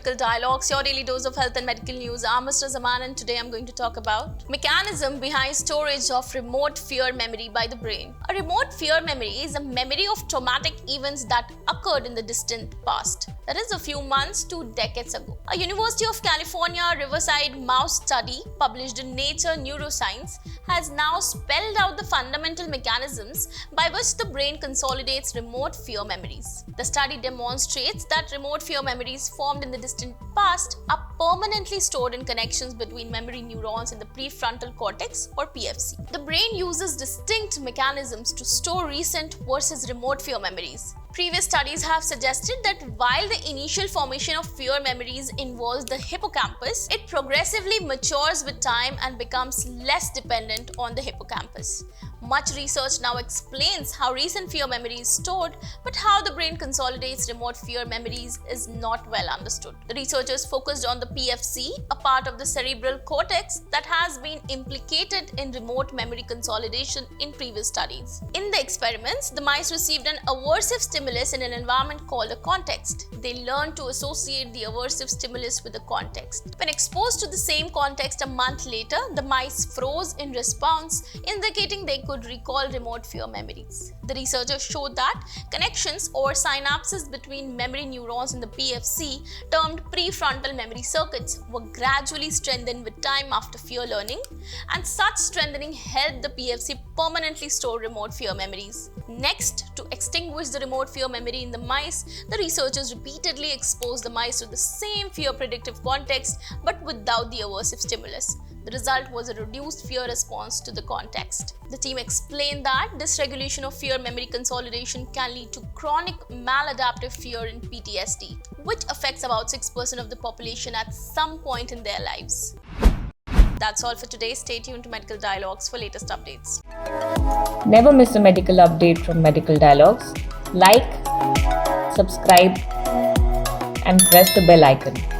Medical Dialogues, your daily dose of health and medical news. I'm Mr. Zaman, and today I'm going to talk about mechanism behind storage of remote fear memory by the brain. A remote fear memory is a memory of traumatic events that occurred in the distant past. That is a few months to decades ago. A University of California Riverside mouse study published in Nature Neuroscience has now spelled out the fundamental mechanisms by which the brain consolidates remote fear memories. The study demonstrates that remote fear memories formed in the distant past are permanently stored in connections between memory neurons in the prefrontal cortex or PFC. The brain uses distinct mechanisms to store recent versus remote fear memories. Previous studies have suggested that while the initial formation of fear memories involves the hippocampus, it progressively matures with time and becomes less dependent on the hippocampus. Much research now explains how recent fear memory is stored, but how the brain consolidates remote fear memories is not well understood. The researchers focused on the PFC, a part of the cerebral cortex that has been implicated in remote memory consolidation in previous studies. In the experiments, the mice received an aversive stimulus in an environment called a context. They learned to associate the aversive stimulus with the context. When exposed to the same context a month later, the mice froze in response, indicating they could recall remote fear memories. The researchers showed that connections or synapses between memory neurons in the PFC, termed prefrontal memory circuits, were gradually strengthened with time after fear learning, and such strengthening helped the PFC permanently store remote fear memories. Next, to extinguish the remote fear memory in the mice, the researchers repeatedly exposed the mice to the same fear predictive context but without the aversive stimulus. The result was a reduced fear response to the context. The team explained that dysregulation of fear memory consolidation can lead to chronic maladaptive fear in PTSD, which affects about 6% of the population at some point in their lives. That's all for today. Stay tuned to Medical Dialogues for latest updates. Never miss a medical update from Medical Dialogues. Like, subscribe, and press the bell icon.